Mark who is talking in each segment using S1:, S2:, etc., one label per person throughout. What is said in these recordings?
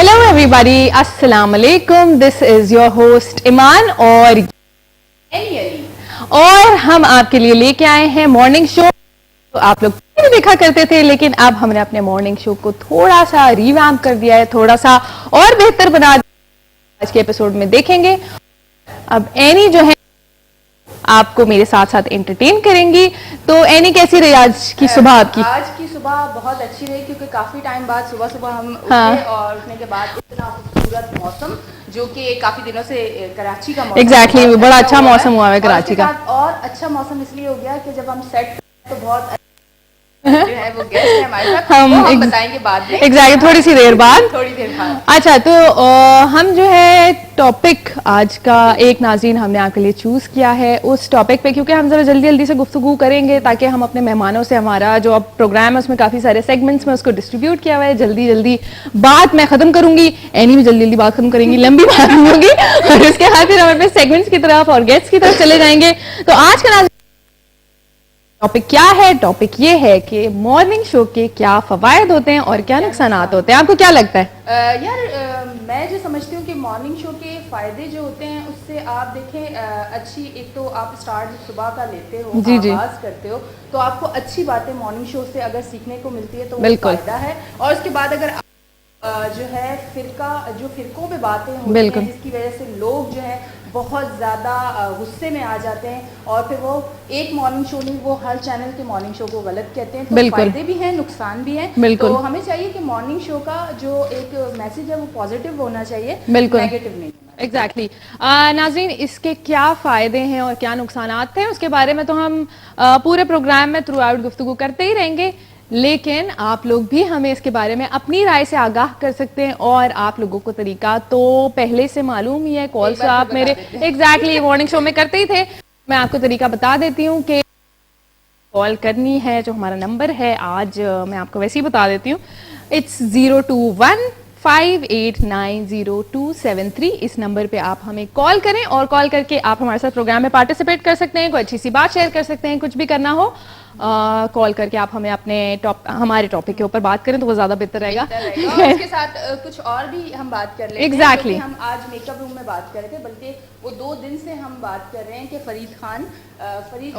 S1: Hello everybody, अस्सलाम वालेकुम। This is your host ईमान और हम आपके लिए लेके आए हैं मॉर्निंग शो। तो आप लोग देखा करते थे, लेकिन अब हमने अपने मॉर्निंग शो को थोड़ा सा रिवैम्प कर दिया है, थोड़ा सा और बेहतर बना दिया। आज के एपिसोड में देखेंगे। अब एनी जो है आपको मेरे साथ साथ एंटरटेन करेंगी। तो एनी कैसी रही आज की सुबह आपकी?
S2: आज की सुबह बहुत अच्छी रही, क्योंकि काफी टाइम बाद सुबह सुबह हम उठे और उठने के बाद इतना खूबसूरत मौसम, जो कि काफी दिनों से कराची का मौसम
S1: एग्जैक्टली बड़ा अच्छा मौसम हुआ है कराची का।
S2: और अच्छा मौसम इसलिए हो गया कि जब हम सेट तो बहुत जो है वो गेस्ट है हमारे साथ, हम बताएंगे बाद में।
S1: एग्जैक्टली थोड़ी सी देर बाद।
S2: थोड़ी देर बाद।
S1: अच्छा, तो हम जो है टॉपिक आज का एक नाज़रीन हमने आपके लिए चूज किया है उस टॉपिक पे, क्योंकि हम जरा जल्दी जल्दी से गुफ्तगू करेंगे ताकि हम अपने मेहमानों से, हमारा जो अब प्रोग्राम है उसमें काफी सारे सेगमेंट्स में उसको डिस्ट्रीब्यूट किया हुआ है। जल्दी जल्दी बात मैं खत्म करूंगी, एनी भी जल्दी जल्दी बात खत्म करेंगी, लंबी बात होगी और उसके बाद फिर हम अपने सेगमेंट्स की तरफ और गेस्ट्स की तरफ चले जाएंगे। तो आज का टॉपिक क्या है? टॉपिक ये है कि मॉर्निंग शो के क्या फवायद होते हैं और क्या नुकसान होते हैं। आपको क्या लगता है?
S2: मैं जो समझती हूँ कि मॉर्निंग शो के फायदे जो होते हैं उससे आप देखें, अच्छी एक तो आप स्टार्ट सुबह का लेते हो, आगाज करते हो, तो आपको अच्छी बातें मॉर्निंग शो से अगर सीखने को मिलती है तो वो फायदा है। और उसके बाद अगर जो है फिरकों पे बातें होती हैं जिसकी वजह से लोग जो है बहुत ज़्यादा गुस्से में आ जाते हैं और फिर वो एक मॉर्निंग शो नहीं, वो हर चैनल के मॉर्निंग शो को गलत कहते हैं। तो फायदे भी हैं, नुकसान भी हैं। तो हमें चाहिए कि मॉर्निंग शो का जो एक मैसेज है वो पॉजिटिव होना चाहिए, नेगेटिव नहीं।
S1: एग्जैक्टली नाज़रीन, इसके क्या फ़ायदे हैं और क्या नुकसान हैं उसके बारे में तो हम पूरे प्रोग्राम में थ्रू आउट गुफ्तगू करते ही रहेंगे, लेकिन आप लोग भी हमें इसके बारे में अपनी राय से आगाह कर सकते हैं। और आप लोगों को तरीका तो पहले से मालूम ही है, कॉल से आप मेरे एग्जैक्टली मॉर्निंग शो में करते ही थे। मैं आपको तरीका बता देती हूँ कि कॉल करनी है, जो हमारा नंबर है आज मैं आपको वैसे ही बता देती हूँ। इट्स 02158907273। इस नंबर पे आप हमें कॉल करें और कॉल करके आप हमारे साथ प्रोग्राम में पार्टिसिपेट कर सकते हैं, कोई अच्छी सी बात शेयर कर सकते हैं, कुछ भी करना हो कॉल करके आप हमें अपने हमारे टॉपिक के ऊपर बात करें तो वो ज्यादा बेहतर रहेगा।
S2: इसके साथ कुछ और भी हम बात कर लेते हैं।
S1: एग्जैक्टली
S2: हम आज मेकअप रूम में बात कर रहे थे, बल्कि वो 2 दिन से हम बात कर रहे हैं कि फरीद खान एक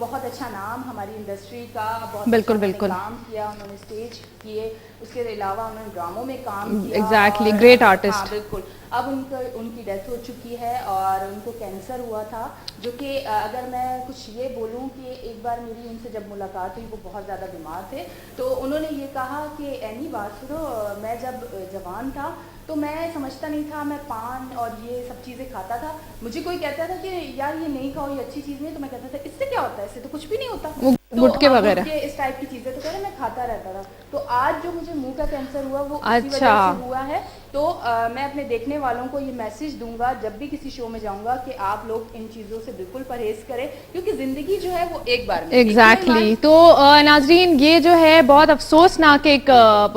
S2: बहुत अच्छा नाम हमारी इंडस्ट्री का, बहुत
S1: बिल्कुल
S2: काम किया उन्होंने, स्टेज किए, उसके अलावा उन्होंने ड्रामों में काम किया।
S1: Exactly great artist.
S2: बिल्कुल। अब उनकी डेथ हो चुकी है और उनको कैंसर हुआ था, जो कि अगर मैं कुछ ये बोलूं कि एक बार मेरी उनसे जब मुलाकात हुई, वो बहुत ज़्यादा बीमार थे, तो उन्होंने ये कहा कि एनी बात सुनो, मैं जब जवान था तो मैं समझता नहीं था, मैं पान और ये सब चीज़ें खाता था। मुझे कोई कहता था कि यार ये नहीं खाओ, ये अच्छी चीज़ नहीं, तो मैं कहता था इससे क्या होता है, इससे तो कुछ भी नहीं होता,
S1: गुटके वगैरह
S2: इस टाइप की चीज़ें, तो कह रहे मैं खाता रहता था। तो आज जो मुझे मुंह का कैंसर हुआ वो इसी वजह से हुआ है। तो मैं अपने देखने वालों को ये मैसेज दूंगा जब भी किसी शो में जाऊंगा कि आप लोग इन चीज़ों से बिल्कुल परहेज करें, क्योंकि ज़िंदगी जो है वो एक बार में।
S1: एग्जैक्टली। तो नाजरीन, ये जो है बहुत अफसोसनाक एक,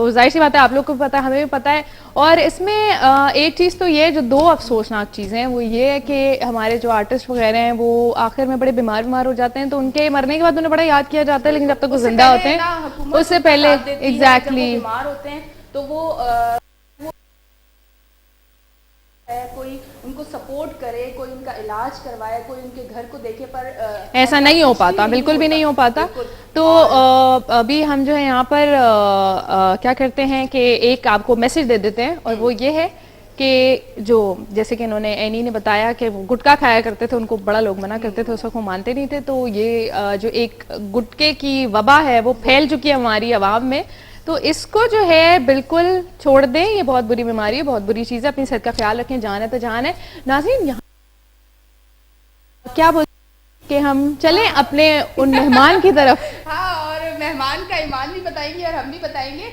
S1: जाहिर सी बात है आप लोग को पता है, हमें भी पता है। और इसमें एक चीज़ तो ये, जो 2 अफसोसनाक चीज़ें हैं वो ये है कि हमारे जो आर्टिस्ट वगैरह हैं वो आखिर में बड़े बीमार हो जाते हैं, तो उनके मरने के बाद उन्हें बड़ा याद किया जाता है, लेकिन जब तक वो जिंदा होते हैं उससे पहले एग्जैक्टली
S2: बीमार होते हैं तो वो कोई उनको सपोर्ट करे, कोई उनका इलाज करवाए, कोई उनके घर को देखे, पर
S1: ऐसा नहीं हो पाता, बिल्कुल भी नहीं हो पाता। तो अभी हम जो है यहाँ पर क्या करते हैं कि एक आपको मैसेज दे देते हैं, और वो ये है कि जो जैसे कि इन्होंने, एनी ने बताया कि वो गुटखा खाया करते थे, उनको बड़ा लोग मना करते थे, उस वक्त वो मानते नहीं थे। तो ये जो एक गुटखे की वबा है वो फैल चुकी है हमारी आवाम में, तो इसको जो है बिल्कुल छोड़ दें। ये बहुत बुरी बीमारी है, बहुत बुरी चीज़ है, अपनी सेहत का ख्याल रखें, जान है तो जान है। नाज़रीन, यहाँ क्या बोल कि हम चलें अपने उन मेहमान की तरफ।
S2: हाँ, और मेहमान का ईमान भी बताएंगे और हम भी बताएंगे।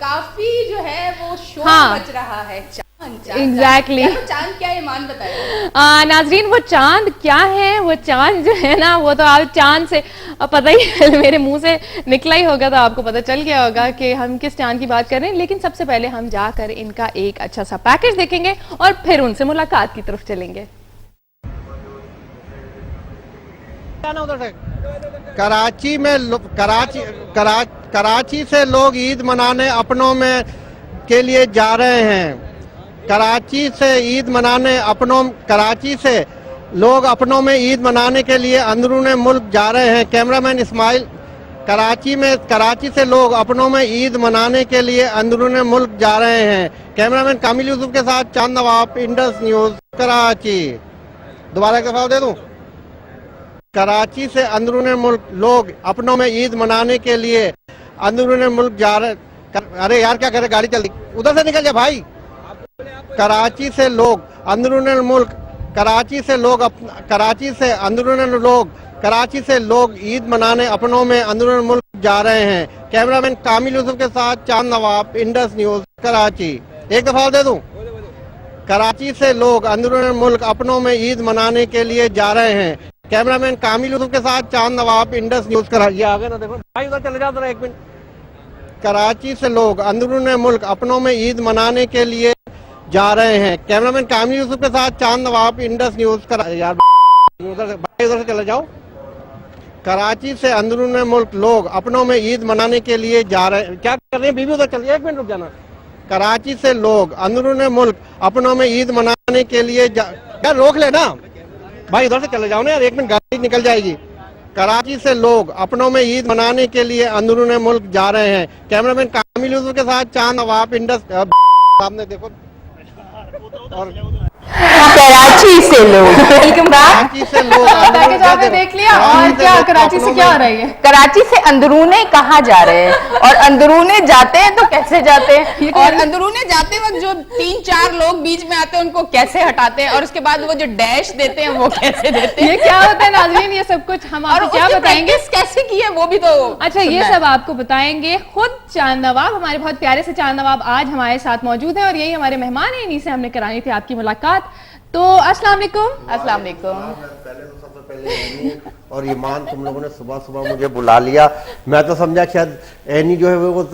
S2: काफी जो है वो शो बच रहा है।
S1: एग्जैक्टली।
S2: चांद क्या ईमान बताइए।
S1: नाजरीन, वो चांद क्या है, वो चांद जो है ना, वो तो आप चांद से पता ही मेरे मुंह से निकला ही होगा, तो आपको पता चल गया होगा कि हम किस चांद की बात कर रहे हैं। लेकिन सबसे पहले हम जाकर इनका एक अच्छा सा पैकेज देखेंगे और फिर उनसे मुलाकात की तरफ चलेंगे।
S3: कराची से लोग ईद मनाने अपनों में के लिए जा रहे हैं। कराची से ईद मनाने कराची से लोग अपनों में ईद मनाने के लिए अंदरूने मुल्क जा रहे हैं। कैमरामैन इस्माइल, कराची से लोग अपनों में ईद मनाने के लिए अंदरूने मुल्क जा रहे हैं। कैमरामैन कामिल यूसुफ के साथ चांद नवाब, इंडस न्यूज, कराची। दोबारा एक दफा दे दूं। कराची से अंदरूने मुल्क लोग अपनों में ईद मनाने के लिए अंदरूने मुल्क जा रहे। अरे यार क्या करे, गाड़ी चल रही, उधर से निकल जा भाई। कराची से लोग अंदरूने मुल्क, कराची से लोग ईद मनाने अपनों में अंदरूनी मुल्क जा रहे हैं। कैमरामैन कामिल यूसुफ के साथ चांद नवाब, इंडस न्यूज, कराची। एक दफा दे दूं। कराची से लोग अंदरूनी मुल्क अपनों में ईद मनाने के लिए जा रहे हैं। कैमरामैन कामिल यूसुफ के साथ चांद नवाब, इंडस न्यूज, कराची। आगे ना देखो भाई, उधर चले जाओ जरा एक मिनट। कराची से लोग अंदरूनी मुल्क अपनों में ईद मनाने के लिए जा रहे हैं। कैमरामैन कामिल यूसुफ के साथ चांद नवाब, इंडस न्यूज, कराची। यार उधर से चले जाओ। कराची से अंदरूनी मुल्क लोग अपनों में ईद मनाने के लिए जा रहे हैं। क्या कर रहे हैं बीबी, उधर चलिए, एक मिनट रुक जाना। कराची से लोग अंदरूनी मुल्क अपनों में ईद मनाने के लिए यार रोक लेना भाई, उधर से चले जाओ ना यार, एक मिनट गाड़ी निकल जाएगी। कराची से लोग अपनों में ईद मनाने के लिए अंदरूनी मुल्क जा रहे हैं। कैमरामैन कामिल यूसुफ के साथ चांद नवाब, इंडस। सामने देखो। और
S4: कराची से लोग, वेलकम बैक।
S3: कराची से लोग
S1: पैकेज आपने देख लिया। और क्या कराची से क्या हो रही है?
S4: कराची से अंदरूने कहाँ जा रहे हैं और अंदरूने जाते हैं तो कैसे जाते हैं, और अंदरूने जाते वक्त जो 3-4 लोग बीच में आते हैं उनको कैसे हटाते हैं, और उसके बाद वो जो डैश देते हैं वो कैसे देते हैं,
S1: ये क्या होता है नाज़रीन, ये सब कुछ हम आपको क्या बताएंगे,
S4: कैसे की है वो भी तो।
S1: अच्छा, ये सब आपको बताएंगे खुद चांद नवाब, हमारे बहुत प्यारे से चांद नवाब आज हमारे साथ मौजूद हैं और यही हमारे मेहमान हैं, इन्हीं से हमने करानी थी आपकी मुलाकात। तो अस्सलाम वालेकुम।
S4: अस्सलाम वालेकुम।
S3: पहले तो सबसे पहले एनी और ईमान, तुम लोगों ने सुबह सुबह मुझे बुला लिया। मैं तो समझा शायद एनी जो है वो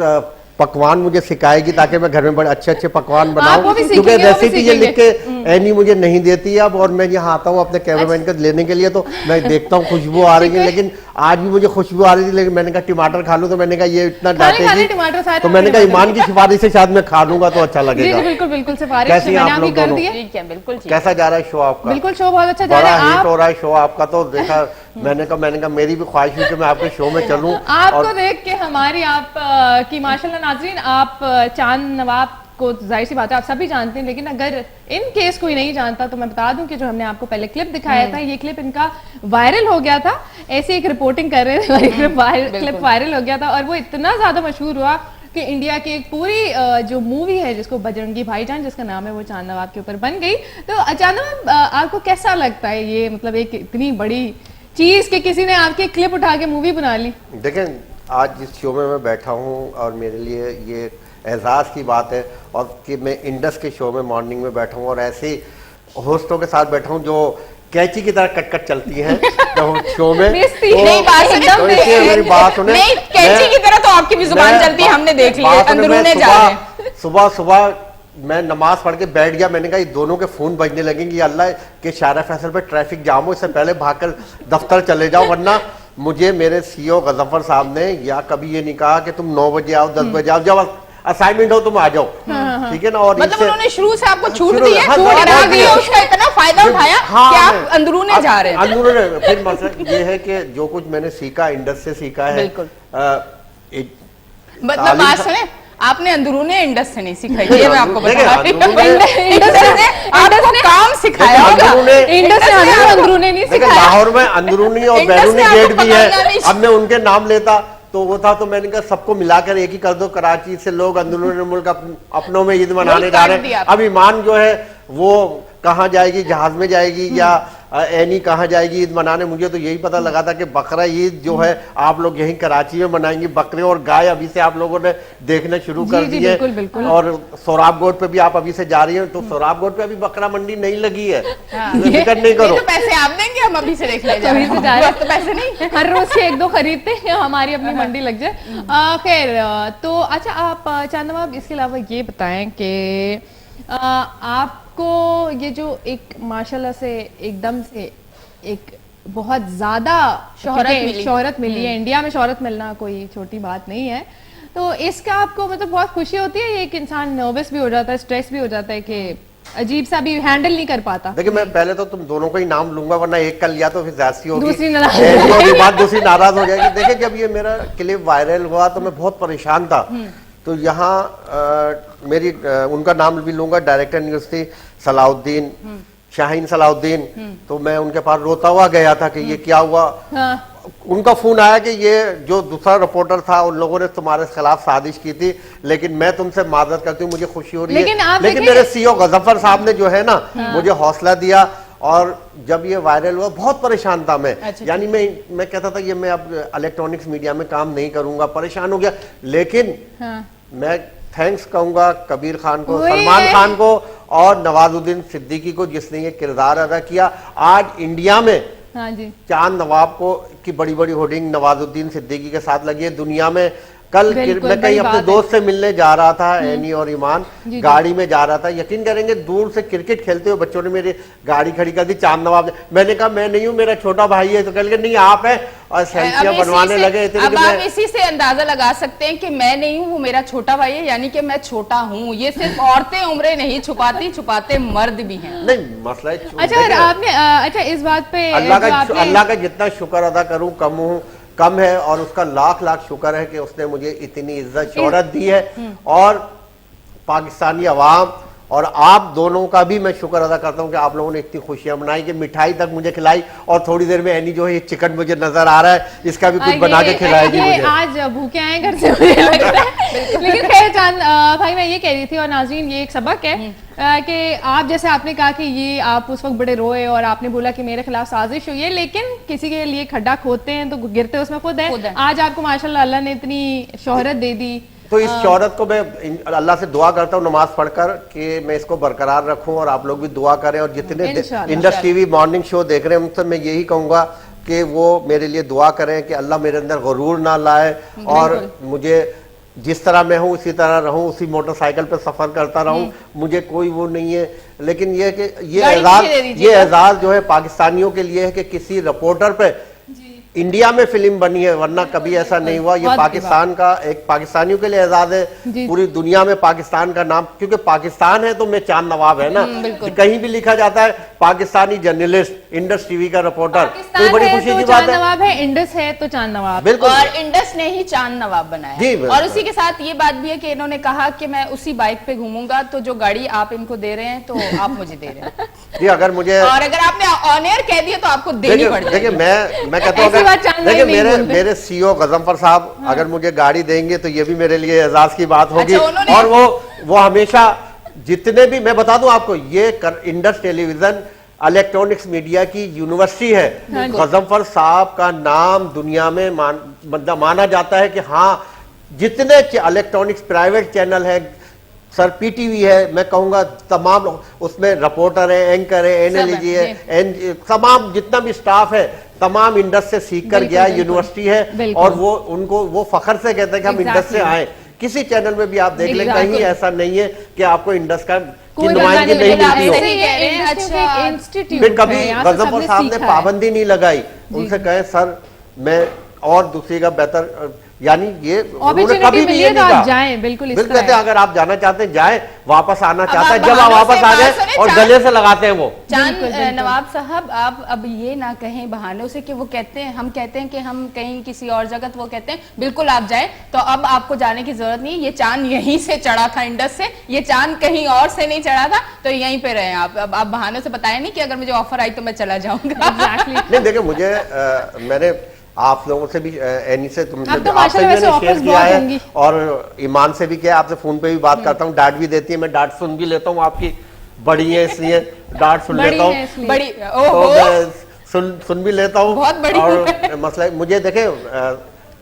S3: पकवान मुझे सिखाएगी ताकि मैं घर में बड़े अच्छे अच्छे पकवान बनाऊं, क्योंकि रेसिपी ये लिख के एनी मुझे नहीं देती है अब। और मैं यहाँ आता हूँ अपने कैमरामैन को लेने के लिए, तो मैं देखता हूँ खुशबू आ रही है, लेकिन आज भी मुझे खुशबू आ रही थी, लेकिन मैंने कहा टमाटर खा लूं, तो मैंने कहा ये इतना डांटेगी, तो मैंने कहा ईमान की सिफारिश से शायद मैं खा लूंगा तो अच्छा लगेगा।
S1: बिल्कुल बिल्कुल सिफारिश
S3: कैसी आप लोग दोनों?
S4: बिल्कुल।
S3: कैसा जा रहा है शो आपका?
S1: बिल्कुल शो बहुत अच्छा जा
S3: बड़ा
S1: रहा है।
S3: हिट हो रहा है शो आपका, तो देखा मैंने कहा मेरी भी ख्वाहिश हुई कि मैं आपके शो में चलूं।
S1: आपको देख के हमारी आप की माशाल्लाह नाज़रीन, आप चांद नवाब को जाहिर सी बात है आप सभी जानते हैं, लेकिन अगर इन केस कोई नहीं जानता तो मैं बता दूं कि जो हमने आपको पहले क्लिप दिखाया था, ये क्लिप इनका वायरल हो गया था। ऐसे एक रिपोर्टिंग कर रहे थे, क्लिप वायरल हो गया था और वो इतना ज्यादा मशहूर हुआ कि इंडिया की एक पूरी जो मूवी है जिसको बजरंगी भाईजान जिसका नाम है वो चांद नवाब के ऊपर बन गई। तो चांद नवाब आपको कैसा लगता है ये, मतलब एक इतनी बड़ी चीज कि किसी ने आपकी क्लिप उठा के मूवी बना ली?
S3: देखें, आज जिस शो में मैं बैठा हूँ और मेरे लिए ये एजाज़ की बात है, और कि मैं इंडस के शो में मॉर्निंग में बैठा हूँ और ऐसे होस्टों के साथ बैठा हूँ जो कैची की तरह कट चलती हैं शो में।
S4: नहीं, बात सुने, कैची की तरह तो आपकी भी जुबान चलती है, हमने देख लिया। अंदरूने जा रहे हैं।
S3: सुबह मैं नमाज पढ़ के बैठ गया, मैंने कहा ये दोनों के फोन बजने लगेंगे, अल्लाह के शारा फैसल पे ट्रैफिक जाम हो, इससे पहले भागकर दफ्तर चले जाओ, वरना मुझे मेरे सीईओ गजफर साहब ने या कभी ये नहीं कहा कि तुम 9 बजे आओ, 10 बजे आओ, जब असाइनमेंट हो तुम आ जाओ, ठीक है ना। और
S4: मतलब उन्होंने शुरू से आपको छूट दी है, उसका इतना फायदा उठाया कि आप अंदरूने जा रहे हैं।
S3: अंदरूने फिर मसला ये है कि जो कुछ मैंने सीखा इंडस से सीखा है,
S4: मतलब बात सुने, आपने अंदरूने इंडस से नहीं सीखा, ये मैं आपको बता रही हूँ। आपको काम सिखाया होगा,
S1: इंडस से अंदरूने नहीं सिखाया।
S3: लाहौर में अंदरूनी और बैरूनी गेट भी है, अब मैं उनके नाम लेता तो वो था, तो मैंने कहा सबको मिलाकर एक ही कर दो। कराची से लोग अंदरूनी मुल्क अपनों में ईद मनाने जा रहे हैं। अब ईमान जो है वो कहाँ जाएगी, जहाज में जाएगी या एनी कहाँ जाएगी ईद मनाने? मुझे तो यही पता लगा था कि बकरा ईद जो है आप लोग यहीं कराची में मनाएंगे, बकरे और गाय अभी से आप लोगों ने देखना शुरू कर दी है। और सोराब गोड पे भी आप अभी से जा रही हैं, तो सोराब गोड पे अभी बकरा मंडी नहीं लगी है, फिक्र नहीं करो।
S4: तो पैसे आप देंगे, हम अभी से देख ले जा रहे हैं, तो पैसे नहीं,
S1: हर रोज के 1-2 खरीदते हैं, हमारी अपनी मंडी लग जाए। खैर, तो अच्छा आप चांद नवाब इसके अलावा ये बताएं कि आपको ये जो एक माशाल्लाह से एकदम से एक बहुत ज्यादा शोहरत मिली है, इंडिया में शोहरत मिलना कोई छोटी बात नहीं है, तो इसका आपको मतलब बहुत खुशी होती है, एक इंसान नर्वस भी हो जाता है, स्ट्रेस भी हो जाता है कि अजीब सा भी हैंडल नहीं कर पाता?
S5: देखिए मैं पहले तो तुम दोनों को ही नाम लूंगा, वरना एक कर लिया तो फिर ज्यादती होगी,
S1: दूसरी नाराज
S5: और बात दूसरी नाराज हो जाएगी। देखिए जब ये मेरा क्लिप वायरल हुआ तो मैं बहुत परेशान था। तो यहाँ मेरी उनका नाम भी लूंगा, डायरेक्टर न्यूज थी सलाउद्दीन, शाहीन सलाउद्दीन। तो मैं उनके पास रोता हुआ गया था कि ये क्या हुआ।
S1: हाँ।
S5: उनका फोन आया कि ये जो दूसरा रिपोर्टर था उन लोगों ने तुम्हारे खिलाफ साजिश की थी, लेकिन मैं तुमसे मादत करती हूँ, मुझे खुशी हो रही है। लेकिन मेरे सीईओ गजफर साहब ने जो है ना मुझे हौसला दिया, और जब ये वायरल हुआ बहुत परेशान था मैं। यानी मैं कहता था ये मैं अब इलेक्ट्रॉनिक्स मीडिया में काम नहीं करूंगा, परेशान हो गया। लेकिन मैं थैंक्स कहूंगा कबीर खान को, सलमान खान को और नवाजुद्दीन सिद्दीकी को, जिसने ये किरदार अदा किया। आज इंडिया में
S1: हाँ जी।
S5: चांद नवाब को की बड़ी बड़ी होर्डिंग नवाजुद्दीन सिद्दीकी के साथ लगी है दुनिया में। कल मैं कहीं अपने दोस्त से मिलने जा रहा था, एनी और ईमान, गाड़ी में जा रहा था, यकीन करेंगे दूर से क्रिकेट खेलते हुए बच्चों ने मेरी गाड़ी खड़ी कर दी, चांद नवाब। मैंने कहा मैं नहीं हूँ, मेरा छोटा भाई है। तो कह लगे नहीं आप है, और सेल्फियां बनवाने लगे।
S4: अब आप इसी से अंदाजा लगा सकते हैं कि मैं नहीं हूँ, वो मेरा छोटा भाई है, यानी कि मैं छोटा हूँ। ये सिर्फ औरतें उम्रें नहीं छुपाती, छुपाते मर्द भी हैं।
S5: नहीं मसला है।
S1: अच्छा आपने अच्छा इस बात पे
S5: अल्लाह का जितना शुक्र अदा करूं कम है, और उसका लाख लाख शुक्र है कि उसने मुझे इतनी इज्जत शोहरत दी है। और पाकिस्तानी अवाम और आप दोनों का भी मैं शुक्र अदा करता हूं कि आप लोगों ने इतनी खुशियां मनाई, कि मिठाई तक मुझे खिलाई, और थोड़ी देर में एनी जो है ये चिकन मुझे नजर आ रहा है, इसका भी कुछ बना के खिलाएगी मुझे।
S1: आज भूखे आए घर से मुझे लगता है। लेकिन खैर चांद भाई मैं ये कह रही थी, और नाज़रीन ये एक सबक है कि आप जैसे आपने कहा कि ये आप उस वक्त बड़े रोए और आपने बोला कि मेरे खिलाफ साजिश हुई है, लेकिन किसी के लिए खड्डा खोदते हैं तो गिरते उसमें खुद है। आज आपको माशाल्लाह अल्लाह ने इतनी शोहरत दे दी,
S5: तो इस शौहरत को मैं अल्लाह से दुआ करता हूँ नमाज पढ़कर कि मैं इसको बरकरार रखूं, और आप लोग भी दुआ करें। और जितने इंडस टीवी मॉर्निंग शो देख रहे हैं उनसे मैं यही कहूंगा कि वो मेरे लिए दुआ करें कि अल्लाह मेरे अंदर गुरूर ना लाए, और मुझे जिस तरह मैं हूँ उसी तरह रहूं, उसी मोटरसाइकिल पे सफर करता रहूं, मुझे कोई वो नहीं है। लेकिन ये कि ये एजाज जो है पाकिस्तानियों के लिए है कि किसी रिपोर्टर पे इंडिया में फिल्म बनी है, वरना कभी ऐसा नहीं हुआ। ये पाकिस्तान का एक पाकिस्तानियों के लिए एजाज है, पूरी दुनिया में पाकिस्तान का नाम, क्योंकि पाकिस्तान है तो मैं चांद नवाब है ना। कहीं भी लिखा जाता है पाकिस्तानी जर्नलिस्ट, इंडस टीवी का रिपोर्टर, तो बड़ी खुशी की बात
S1: नवाब है, इंडस है तो चांद नवाब।
S5: बिल्कुल,
S4: और इंडस ने ही चांद नवाब बनाया। और उसी के साथ ये बात भी है कि इन्होंने कहा कि मैं उसी बाइक पे घूमूंगा, तो जो गाड़ी आप इनको दे रहे हैं तो आप मुझे दे रहे हैं
S5: जी। अगर मुझे,
S4: और अगर आपने ऑन एयर कह दिया तो आपको देनी पड़ जाएगी।
S5: देखिए मैं कहता हूँ, देखिए मेरे सीईओ गजफर साहब अगर मुझे गाड़ी देंगे तो ये भी मेरे लिए एजाज की बात होगी। और वो हमेशा जितने भी, मैं बता दूं आपको, ये इंडस टेलीविजन इलेक्ट्रॉनिक्स मीडिया की यूनिवर्सिटी है। गजफर साहब का नाम दुनिया में माना जाता है कि हाँ, जितने इलेक्ट्रॉनिक्स प्राइवेट चैनल है, सर पीटीवी है, मैं कहूंगा तमाम उसमें रिपोर्टर है, एंकर है, एनालिस्ट है, तमाम जितना भी स्टाफ है, तमाम इंडस से सीख कर गया, यूनिवर्सिटी है। और वो उनको वो फखर से कहते हैं कि हम इंडस से आए। किसी चैनल में भी आप देख लें, कहीं ऐसा नहीं है कि आपको इंडस का नुमाइंदगी नहीं मिलती हो। फिर कभी गजफर साहब ने पाबंदी नहीं लगाई, उनसे कहे सर मैं और दूसरी का बेहतर, यानी ये उन्होंने कभी भी ये नहीं कहा। बिल्कुल कहते हैं अगर आप जाना चाहते हैं जाएं, वापस आना चाहता है जब आप वापस आ जाए, और गले से लगाते हैं वो।
S4: चांद नवाब साहब, आप अब ये ना कहें बहानों से कि वो कहते हैं, हम कहते हैं कि हम कहीं किसी और जगह, तो वो कहते हैं बिल्कुल आप जाएं, तो अब आपको जाने की जरूरत नहीं। ये चांद यहीं से चढ़ा था, इंडस से, ये चांद कहीं और से नहीं चढ़ा था, तो यहीं पे रहे आप। अब आप बहानों से बताया नहीं कि अगर मुझे ऑफर आई तो मैं चला जाऊंगा।
S5: नहीं देखिए, मुझे मैंने आप लोगों से भी, एनी से, तुमसे तो आपसे भी मैंने शेयर किया है, और ईमान से भी किया, आपसे फोन पे भी बात करता हूँ, डांट भी देती है, मैं डांट सुन भी लेता हूँ, आपकी बड़ी है इसलिए डांट सुन लेता हूँ,
S4: बड़ी
S5: तो सुन भी लेता हूँ।
S4: बहुत बड़ी।
S5: और मसला मुझे देखे,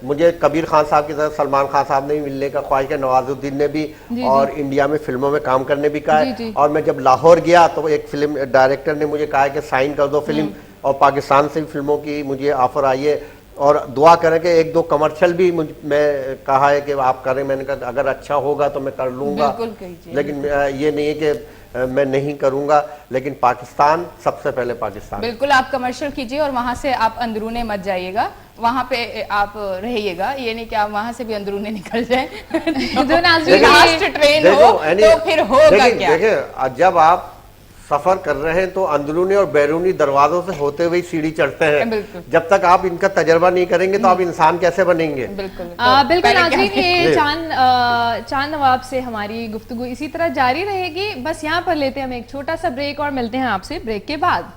S5: मुझे कबीर खान साहब की तरह सलमान खान साहब ने भी मिलने का ख्वाहिश है, नवाजुद्दीन ने भी, और इंडिया में फिल्मों में काम करने भी कहा है। और मैं जब लाहौर गया तो एक फिल्म डायरेक्टर ने मुझे कहा कि साइन कर दो फिल्म, और पाकिस्तान से भी फिल्मों की मुझे ऑफर आई है। और दुआ करें कि एक दो कमर्शियल भी मैं कहा है कि आप करें, मैंने कहा अगर अच्छा होगा तो मैं कर लूंगा,
S4: बिल्कुल कीजिए।
S5: लेकिन ये नहीं है कि मैं नहीं करूंगा, लेकिन पाकिस्तान सबसे पहले पाकिस्तान।
S4: बिल्कुल आप कमर्शियल कीजिए और वहां से आप अंदरूने मत जाइएगा, वहां पे आप रहिएगा, ये नहीं कि आप वहां से भी अंदरूने निकल जाए।
S1: जो नाज़रीन
S4: लास्ट ट्रेन हो तो फिर होगा क्या?
S5: देखिए जब आप सफर कर रहे हैं तो अंदरूनी और बैरूनी दरवाजों से होते हुए सीढ़ी चढ़ते हैं। जब तक आप इनका तजर्बा नहीं करेंगे तो आप इंसान कैसे बनेंगे?
S4: बिल्कुल
S1: बिल्कुल नाज़रीन, ये चांद नवाब से हमारी गुफ्तगू इसी तरह जारी रहेगी। बस यहाँ पर लेते हैं हम एक छोटा सा ब्रेक और मिलते हैं आपसे ब्रेक के बाद।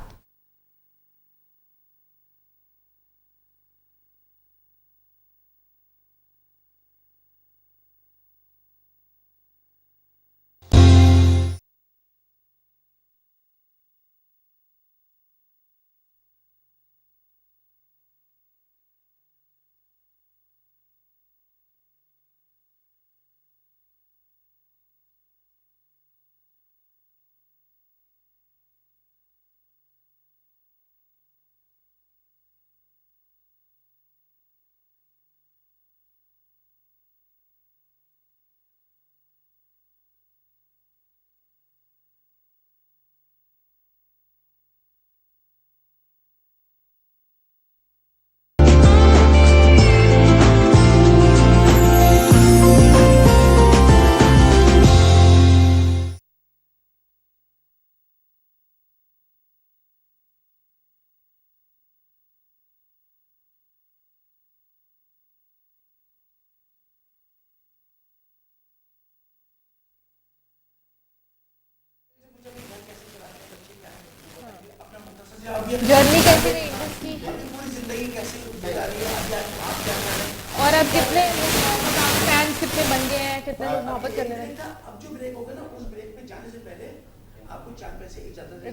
S1: जर्नी कैसी रही इसकी, और अब कितने फैंस कितने बन गए हैं, कितने लोग मोहब्बत करने लगे?
S6: अब जो ब्रेक होगा ना, उस ब्रेक में जाने से पहले आपको 4 पैसे इजाजत